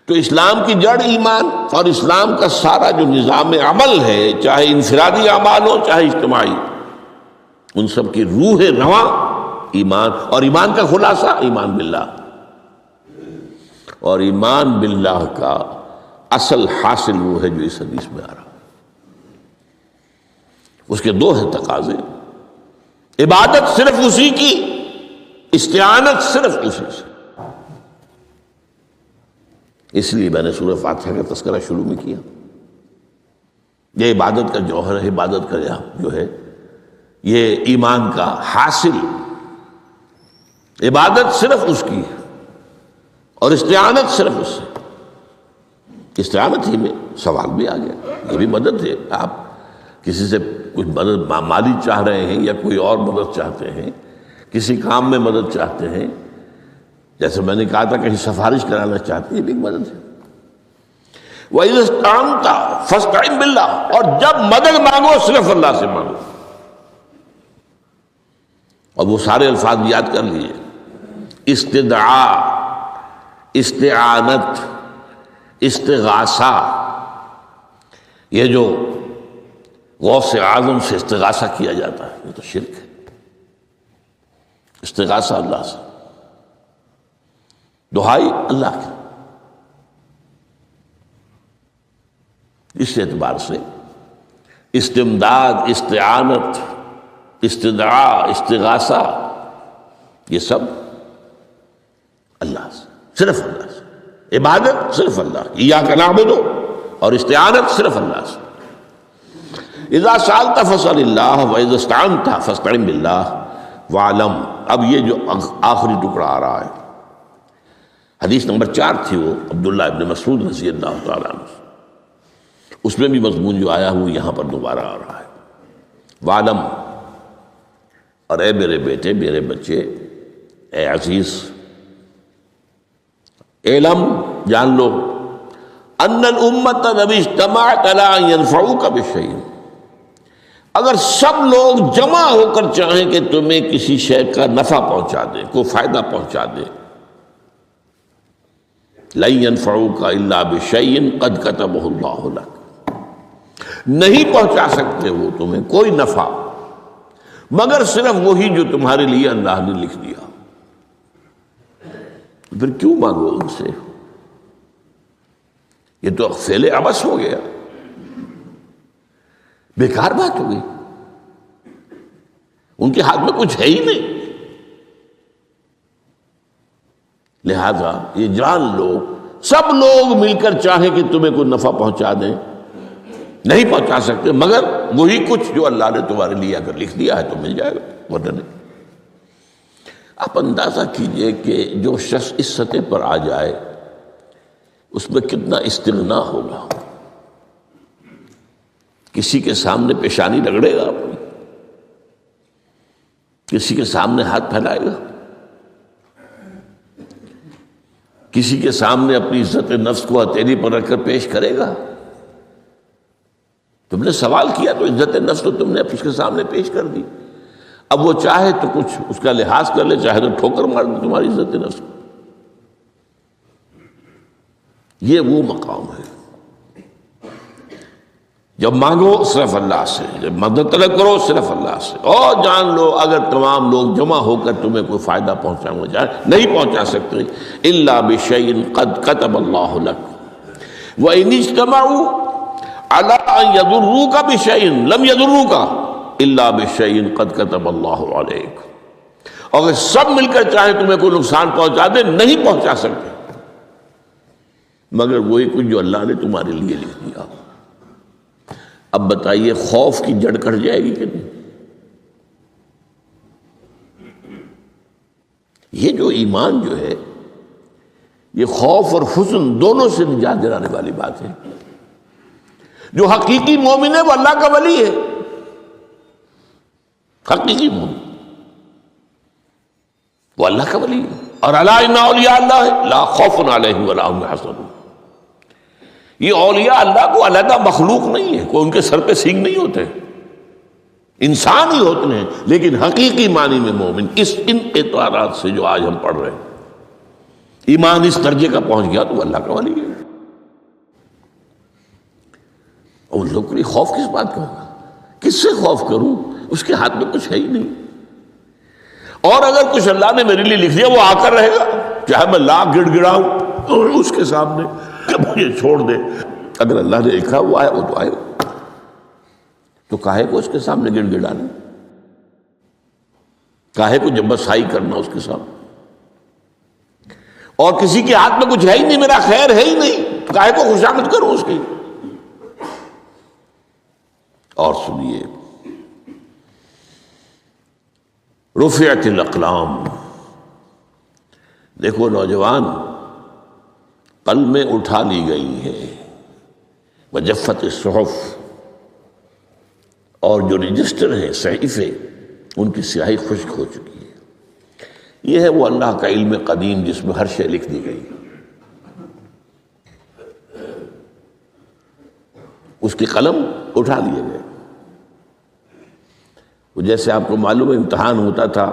تو اسلام کی جڑ ایمان، اور اسلام کا سارا جو نظام عمل ہے، چاہے انفرادی اعمال ہو چاہے اجتماعی، ان سب کی روح رواں ایمان، اور ایمان کا خلاصہ ایمان باللہ۔ اور ایمان باللہ کا اصل حاصل وہ ہے جو اس حدیث میں آ رہا، اس کے دو ہیں تقاضے، عبادت صرف اسی کی، استعانت صرف اسی سے۔ اس لیے میں نے سورہ فاتحہ کا تذکرہ شروع میں کیا۔ یہ عبادت کا جوہر ہے، عبادت کا جو ہے یہ ایمان کا حاصل، عبادت صرف اس کی ہے اور استعانت صرف اس سے۔ استعانت ہی میں سوال بھی آ گیا، یہ بھی مدد ہے۔ آپ کسی سے کچھ مدد مالی چاہ رہے ہیں یا کوئی اور مدد چاہتے ہیں، کسی کام میں مدد چاہتے ہیں، جیسے میں نے کہا تھا کہیں سفارش کرانا چاہتے ہیں، یہ بھی ایک مدد ہے۔ وَإِذَا اسْتَعَنْتَ فَاسْتَعِنْ بِاللَّهِ، اور جب مدد مانگو صرف اللہ سے مانگو۔ اور وہ سارے الفاظ یاد کر لیجیے، استدعاء، استعانت، استغاثہ، یہ جو غوث اعظم سے استغاثہ کیا جاتا ہے یہ تو شرک ہے۔ استغاثہ اللہ سے، دعائی اللہ کی. اس اعتبار سے استمداد، استعانت، استدعاء، استغاثہ، یہ سب اللہ سے، صرف اللہ سے. عبادت صرف اللہ کی، ایاک نعبد، اور استعانت صرف اللہ سے. اذا سألت فاسأل اللہ واذا استعنت فاستعن باللہ واعلم. اب یہ جو آخری ٹکڑا آ رہا ہے، حدیث نمبر 4 تھی وہ عبداللہ ابن مسعود رضی اللہ تعالیٰ عنہ، اس میں بھی مضمون جو آیا وہ یہاں پر دوبارہ آ رہا ہے. وعلم، اور اے میرے بیٹے، میرے بچے، اے عزیز، علم، جان لو، ان الامت لو اجتمعت علی ان ينفعوک بشیء، اگر سب لوگ جمع ہو کر چاہیں کہ تمہیں کسی شے کا نفع پہنچا دیں، کوئی فائدہ پہنچا دیں، لن ينفعوک الا بشیء قد کتبہ اللہ لک، نہیں پہنچا سکتے وہ تمہیں کوئی نفع مگر صرف وہی جو تمہارے لیے اللہ نے لکھ دیا. پھر کیوں مانگو ان سے؟ یہ تو فعل عبث ہو گیا، بیکار بات ہو گئی. ان کے ہاتھ میں کچھ ہے ہی نہیں. لہذا یہ جان لو، سب لوگ مل کر چاہیں کہ تمہیں کوئی نفع پہنچا دیں، نہیں پہنچا سکتے مگر وہی کچھ جو اللہ نے تمہارے لیے اگر لکھ دیا ہے تو مل جائے گا، ورنہ نہیں. آپ اندازہ کیجئے کہ جو شخص اس سطح پر آ جائے اس میں کتنا استغنا ہوگا. کسی کے سامنے پیشانی رگڑے گا اپنی، کسی کے سامنے ہاتھ پھیلائے گا، کسی کے سامنے اپنی عزت نفس کو ہتھیلی پر رکھ کر پیش کرے گا. تم نے سوال کیا تو عزت نفس تو تم نے اس کے سامنے پیش کر دی. اب وہ چاہے تو کچھ اس کا لحاظ کر لے، چاہے تو ٹھوکر مار دے تمہاری عزت نفس کو. یہ وہ مقام ہے جب مانگو صرف اللہ سے، جب مدد طلب کرو صرف اللہ سے. اور جان لو اگر تمام لوگ جمع ہو کر تمہیں کوئی فائدہ پہنچانا چاہے نہیں پہنچا سکتے، الا بشیء قد کتب اللہ لک وان اجتمعوا علی ان یضروک بشیء لم یضروک الا بشیء قد کتب اللہ علیک. اگر سب مل کر چاہیں تمہیں کوئی نقصان پہنچا دے، نہیں پہنچا سکتے مگر وہی کچھ جو اللہ نے تمہارے لیے لکھ دیا. اب بتائیے خوف کی جڑ کٹ جائے گی کہ نہیں؟ یہ جو ایمان جو ہے یہ خوف اور حزن دونوں سے نجات دلانے والی بات ہے. جو حقیقی مومن ہے وہ اللہ کا ولی ہے، حقیقی مومن وہ اللہ کا ولی ہے. اور الا ان اولیاء اللہ لا خوف علیہم ولا هم يحزنون. یہ اولیاء اللہ کو علیحدہ مخلوق نہیں ہے، کوئی ان کے سر پہ سینگ نہیں ہوتے، انسان ہی ہوتے ہیں، لیکن حقیقی معنی میں مومن. ان اعتبارات سے جو آج ہم پڑھ رہے ہیں ایمان اس درجے کا پہنچ گیا تو وہ اللہ کا ولی ہے. اور ان لوگوں کے لیے خوف کس بات کا ہوگا؟ کس سے خوف کروں؟ اس کے ہاتھ میں کچھ ہے ہی نہیں. اور اگر کچھ اللہ نے میرے لیے لکھ دیا وہ آ کر رہے گا، چاہے میں لاکھ گڑ گڑاؤں اور اس کے سامنے کہ مجھے چھوڑ دے. اگر اللہ نے لکھا وہ آیا وہ تو آئے گا، تو کاہے کو اس کے سامنے گڑ گڑانا، کاہے کو جبسائی کرنا اس کے سامنے. اور کسی کے ہاتھ میں کچھ ہے ہی نہیں، میرا خیر ہے ہی نہیں، کاہے کو خوشامد کروں اس کی. اور سنیے، رفعت الاقلام. دیکھو نوجوان، قلمیں اٹھا لی گئی ہیں، وجفت الصحف، اور جو رجسٹر ہیں صحیفے ان کی سیاہی خشک ہو چکی ہے. یہ ہے وہ اللہ کا علم قدیم جس میں ہر شے لکھ دی گئی. اس کی قلم اٹھا لیے گئے. وہ جیسے آپ کو معلوم ہے امتحان ہوتا تھا،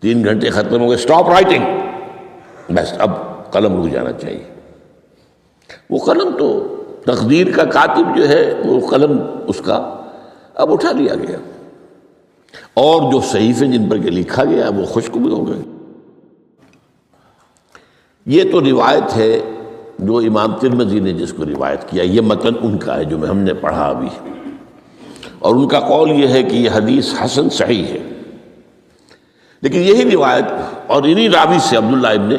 3 گھنٹے ختم ہو گئے، اسٹاپ رائٹنگ، بس اب قلم رک جانا چاہیے. وہ قلم تو تقدیر کا کاتب جو ہے وہ قلم اس کا اب اٹھا لیا گیا. اور جو صحیفے جن پر کہ لکھا گیا وہ خشک بھی ہو گئے۔ یہ تو روایت ہے جو امام ترمذی نے جس کو روایت کیا، یہ متن ان کا ہے جو ہم نے پڑھا ابھی، اور ان کا قول یہ ہے کہ یہ حدیث حسن صحیح ہے۔ لیکن یہی روایت اور انہی راوی سے عبداللہ ابن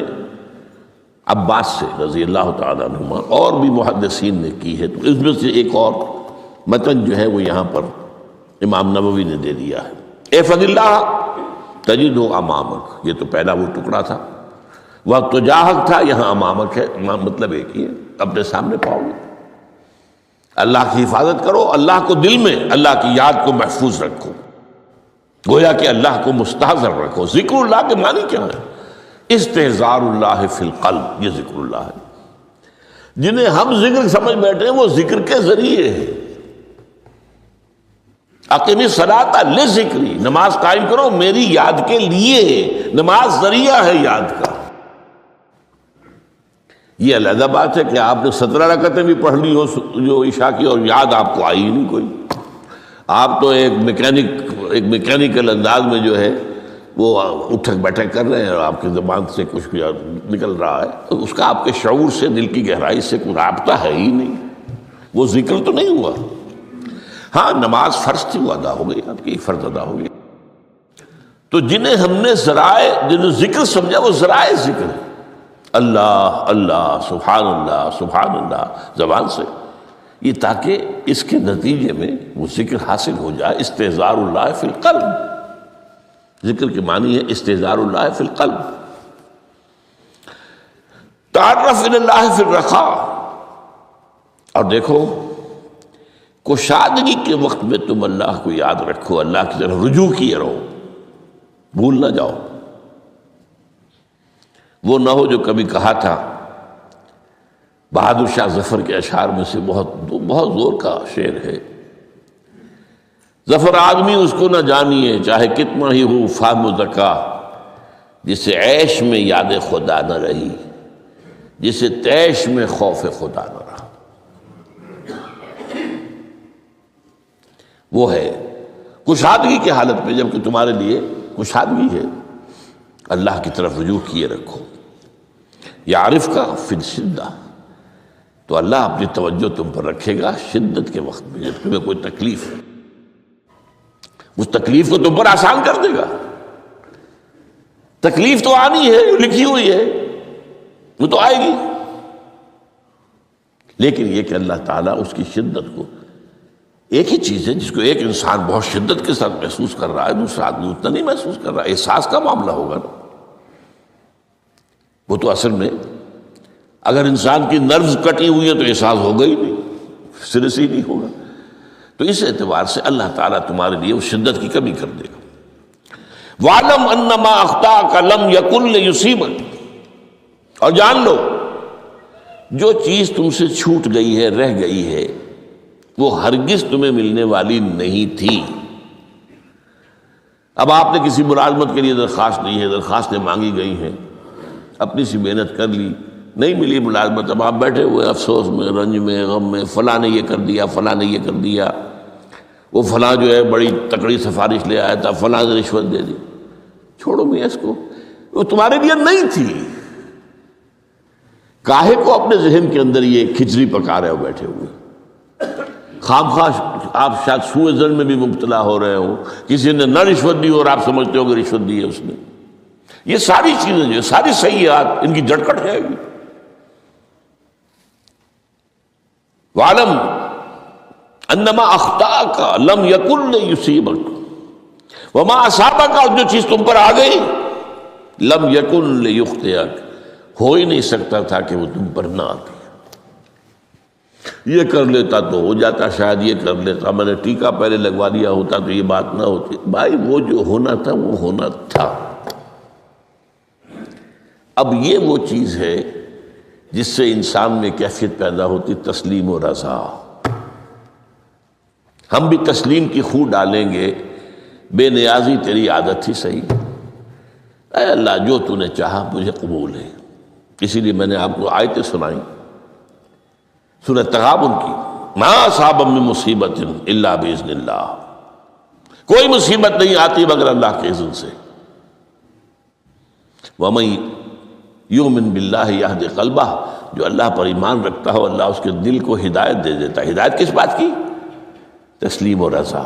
عباس سے رضی اللہ تعالیٰ عنہما اور بھی محدثین نے کی ہے، تو اس میں سے ایک اور متن جو ہے وہ یہاں پر امام نووی نے دے دیا ہے۔ احفظ اللہ تجدہ امامک، یہ تو پہلا وہ ٹکڑا تھا، وقت تو جاہک تھا، یہاں امامک ہے، مطلب ایک ہی ہے، اپنے سامنے پاؤ گے۔ اللہ کی حفاظت کرو، اللہ کو دل میں، اللہ کی یاد کو محفوظ رکھو، گویا کہ اللہ کو مستحضر رکھو۔ ذکر اللہ کے معنی کیا ہے؟ استحضار اللہ فی القلب، یہ ذکر اللہ ہے۔ جنہیں ہم ذکر سمجھ بیٹھے ہیں وہ ذکر کے ذریعے ہے۔ اقیم الصلاۃ لذکری، نماز قائم کرو میری یاد کے لیے، نماز ذریعہ ہے یاد کا۔ یہ علیحدہ بات ہے کہ آپ نے 17 رکعتیں بھی پڑھ لی ہو جو عشاء کی اور یاد آپ کو آئی ہی نہیں کوئی، آپ تو ایک میکینیکل انداز میں جو ہے وہ اٹھک بیٹھک کر رہے ہیں اور آپ کی زبان سے کچھ نکل رہا ہے، تو اس کا آپ کے شعور سے، دل کی گہرائی سے کوئی رابطہ ہے ہی نہیں، وہ ذکر تو نہیں ہوا۔ ہاں نماز فرض تھی، وہ ادا ہو گئی، آپ کی فرض ادا ہو گئی۔ تو جنہیں ہم نے ذرائع، جنہیں ذکر سمجھا وہ ذرائع ذکر ہے، اللہ اللہ سبحان اللہ زبان سے، یہ تاکہ اس کے نتیجے میں وہ ذکر حاصل ہو جائے۔ استحضار اللہ فی القلب، ذکر کے معنی ہے استحضار اللہ فی القلب۔ تعرف الی اللہ فی الرخاء، اور دیکھو کشادگی کے وقت میں تم اللہ کو یاد رکھو، اللہ کی طرف رجوع کیے رہو، بھول نہ جاؤ۔ وہ نہ ہو جو کبھی کہا تھا، بہادر شاہ ظفر کے اشعار میں سے بہت زور کا شعر ہے، ظفر آدمی اس کو نہ جانیے چاہے کتنا ہی ہو فہم و ذکا، جسے عیش میں یاد خدا نہ رہی، جسے تیش میں خوف خدا نہ رہا۔ وہ ہے کشادگی کی حالت میں، جب کہ تمہارے لیے کشادگی ہے، اللہ کی طرف رجوع کیے رکھو۔ یعرف کا فی الشدہ، تو اللہ اپنی توجہ تم پر رکھے گا شدت کے وقت میں، جب تمہیں کوئی تکلیف ہے، اس تکلیف کو تم پر آسان کر دے گا۔ تکلیف تو آنی ہے، لکھی ہوئی ہے، وہ تو آئے گی، لیکن یہ کہ اللہ تعالیٰ اس کی شدت کو، ایک ہی چیز ہے جس کو ایک انسان بہت شدت کے ساتھ محسوس کر رہا ہے، دوسرا آدمی اتنا نہیں محسوس کر رہا ہے، احساس کا معاملہ ہوگا نا۔ وہ تو اصل میں اگر انسان کی نروز کٹی ہوئی ہے تو احساس ہوگا ہی نہیں، سرے سے ہی نہیں ہوگا۔ تو اس اعتبار سے اللہ تعالیٰ تمہارے لیے اس شدت کی کمی کر دے گا۔ وَعْلَمْ أَنَّمَا أَخْطَأَكَ لَمْ يَكُنْ لِيُصِيبَكَ، اور جان لو جو چیز تم سے چھوٹ گئی ہے، رہ گئی ہے، وہ ہرگز تمہیں ملنے والی نہیں تھی۔ اب آپ نے کسی ملازمت کے لیے درخواست دی ہے، درخواستیں مانگی گئی ہیں، اپنی سی محنت کر لی، نہیں ملی ملازمت، اب آپ بیٹھے ہوئے افسوس میں، رنج میں، غم میں، فلاں نے یہ کر دیا، فلاں نے یہ کر دیا، وہ فلاں جو ہے بڑی تکڑی سفارش لے آیا تھا، فلاں نے رشوت دے دی۔ چھوڑو میاں اس کو، وہ تمہارے لیے نہیں تھی۔ کاہے کو اپنے ذہن کے اندر یہ کھچڑی پکا رہے ہو بیٹھے ہوئے؟ خام خواہ آپ شاید سوء ظن میں بھی مبتلا ہو رہے ہو، کسی نے نہ رشوت دی اور آپ سمجھتے ہو کہ رشوت دی ہے اس نے۔ یہ ساری چیزیں جو ساری سیئات، ان کی جڑ کٹ جائے گی۔ وَعْلَمْ أَنَّمَا أَخْطَأَكَ لَمْ يَكُنْ لِيُصِيبَكَ وَمَا أَصَابَكَ، اور جو چیز تم پر آ گئی، لَمْ يَكُنْ لِيُخْطِئَكَ، ہو ہی نہیں سکتا تھا کہ وہ تم پر نہ آتی۔ یہ کر لیتا تو ہو جاتا، شاید یہ کر لیتا، میں نے ٹیکا پہلے لگوا دیا ہوتا تو یہ بات نہ ہوتی۔ بھائی وہ جو ہونا تھا وہ ہونا تھا۔ اب یہ وہ چیز ہے جس سے انسان میں کیفیت پیدا ہوتی تسلیم و رضا۔ ہم بھی تسلیم کی خو ڈالیں گے، بے نیازی تیری عادت ہی صحیح، اے اللہ جو تو نے چاہا مجھے قبول ہے۔ اسی لیے میں نے آپ کو آیتیں سنائیں سورہ تغابن کی، ما اصاب من مصیبت الا باذن اللہ، کوئی مصیبت نہیں آتی مگر اللہ کے اذن سے. وَمَن یؤمن باللہ یہد قلبہ، جو اللہ پر ایمان رکھتا ہو اللہ اس کے دل کو ہدایت دے دیتا ہے. ہدایت کس بات کی؟ تسلیم و رضا.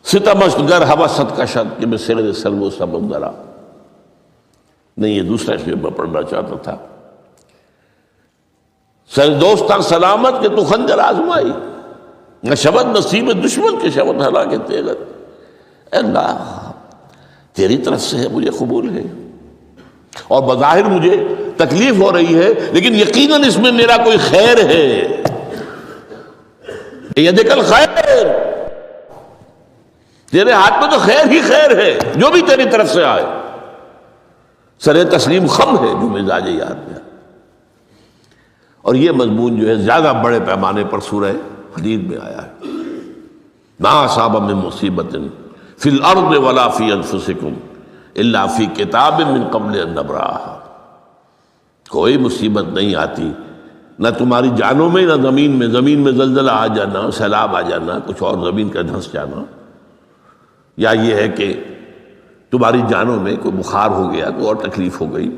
ستمش گر حوست کا شد کہ میں سر سلم و سمندرا. نہیں، یہ دوسرا شعر میں پڑھنا چاہتا تھا. سر دوستاں سلامت کہ تو خنجر آزمائی، نہ شبد نصیب دشمن کے شبد ہلا کے تیغت. اے اللہ تیری طرف سے ہے، مجھے قبول ہے، اور بظاہر مجھے تکلیف ہو رہی ہے لیکن یقیناً اس میں میرا کوئی خیر ہے. یدک الخیر، تیرے ہاتھ میں تو خیر ہی خیر ہے جو بھی تیری طرف سے آئے. سر تسلیم خم ہے جو مزاج یار میں. اور یہ مضمون جو ہے زیادہ بڑے پیمانے پر سورہ حدید میں آیا ہے. ما اصاب من مصیبت فی الارض ولا فی انفسکم الا فی کتاب من قبل ان نبرأہا. کوئی مصیبت نہیں آتی نہ تمہاری جانوں میں نہ زمین میں. زمین میں زلزلہ آ جانا، سیلاب آ جانا، کچھ اور زمین کا دھنس جانا، یا یہ ہے کہ تمہاری جانوں میں کوئی بخار ہو گیا، کوئی اور تکلیف ہو گئی،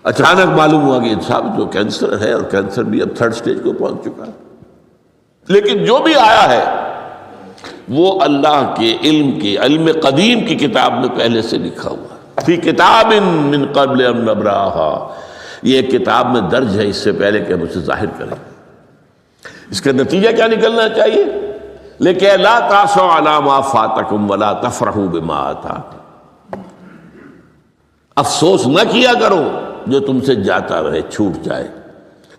اچانک معلوم ہوا کہ انسان جو کینسر ہے، اور کینسر بھی اب 3rd سٹیج کو پہنچ چکا ہے. لیکن جو بھی آیا ہے وہ اللہ کے علم قدیم کی کتاب میں پہلے سے لکھا ہوا ہے. فی کتاب من قبل ان نبرأہا، یہ کتاب میں درج ہے اس سے پہلے کہ ہم اسے ظاہر کریں. اس کا نتیجہ کیا نکلنا چاہیے؟ لیکن لا تاسوا علی ما فاتکم ولا تفرحوا بما آتاکم. افسوس نہ کیا کرو جو تم سے جاتا رہے، چھوٹ جائے.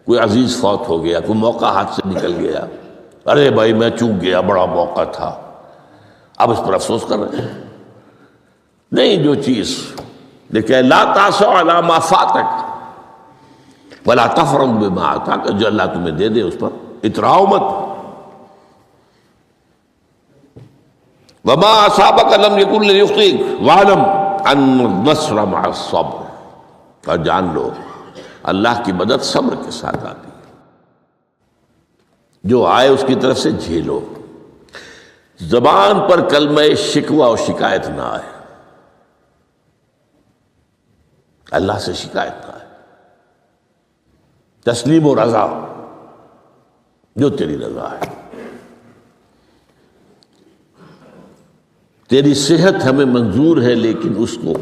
کوئی عزیز فوت ہو گیا، کوئی موقع ہاتھ سے نکل گیا، ارے بھائی میں چوک گیا، بڑا موقع تھا، اب اس پر افسوس کر رہے ہیں. نہیں، جو چیز دیکھیں لا تاسوا علی ما فاتک ولا تفرحوا بما آتاک، جو اللہ تمہیں دے دے اس پر اتراؤ مت. وما اصابک لم یکن لیخطئک واعلم ان النصر مع الصبر. اور جان لو اللہ کی مدد صبر کے ساتھ آتی ہے. جو آئے اس کی طرف سے جھیلو. زبان پر کلمہ شکوہ اور شکایت نہ آئے، اللہ سے شکایت نہ آئے. تسلیم و رضا، جو تیری رضا ہے. تیری صحت ہمیں منظور ہے لیکن اس کو.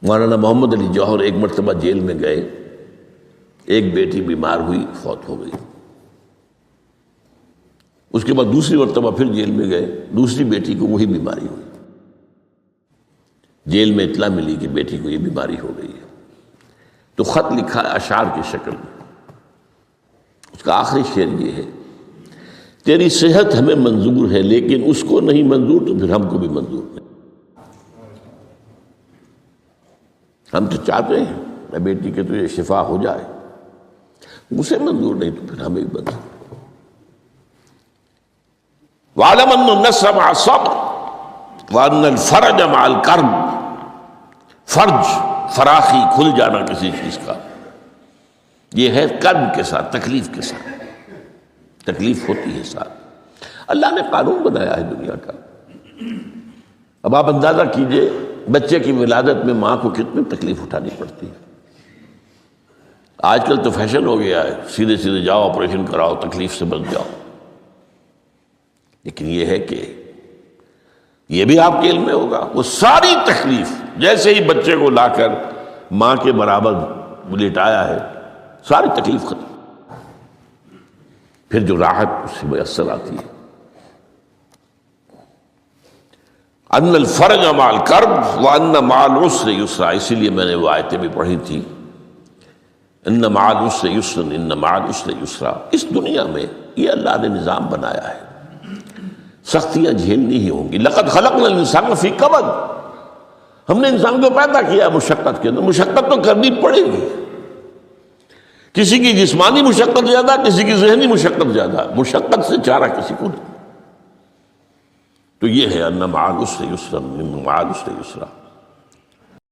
مولانا محمد علی جوہر ایک مرتبہ جیل میں گئے، ایک بیٹی بیمار ہوئی، فوت ہو گئی. اس کے بعد دوسری مرتبہ پھر جیل میں گئے، دوسری بیٹی کو وہی بیماری ہوئی. جیل میں اطلاع ملی کہ بیٹی کو یہ بیماری ہو گئی ہے، تو خط لکھا اشعار کی شکل میں. اس کا آخری شعر یہ ہے: تیری صحت ہمیں منظور ہے لیکن اس کو نہیں منظور تو پھر ہم کو بھی منظور نہیں. ہم تو چاہتے ہیں میں بیٹی کے تجھے شفا ہو جائے، اسے منظور نہیں تو پھر ہمیں بھی منظور. وَاعْلَمْ أَنَّ النَّصْرَ مَعَ الصَّبْرِ وَأَنَّ الْفَرَجَ مَعَ الْكَرْبِ. فرج، فراخی، کھل جانا کسی چیز کا، یہ ہے کرب کے ساتھ، تکلیف کے ساتھ. تکلیف ہوتی ہے ساتھ. اللہ نے قانون بنایا ہے دنیا کا. اب آپ اندازہ کیجئے بچے کی ولادت میں ماں کو کتنی تکلیف اٹھانی پڑتی ہے. آج کل تو فیشن ہو گیا ہے، سیدھے سیدھے جاؤ آپریشن کراؤ، تکلیف سے بچ جاؤ. لیکن یہ ہے کہ یہ بھی آپ کے علم میں ہوگا، وہ ساری تکلیف جیسے ہی بچے کو لا کر ماں کے برابر لٹایا ہے، ساری تکلیف ختم. پھر جو راحت اس سے میسر آتی ہے. ان الفرج مع الکرب وان مع العسر یسرا. اسی لیے میں نے وہ آیتیں بھی پڑھی تھی، ان مع العسر یسرا ان مع العسر یسرا. اس دنیا میں یہ اللہ نے نظام بنایا ہے، سختیاں جھیلنی ہی ہوں گی. لقد خلقنا الانسان فی کبد. ہم نے انسان کو پیدا کیا مشقت کے اندر، مشقت تو کرنی پڑے گی. کسی کی جسمانی مشقت زیادہ، کسی کی ذہنی مشقت زیادہ، مشقت سے چارہ کسی کو نہیں. تو یہ ہے ان مع العسر یسرا ان مع العسر یسرا.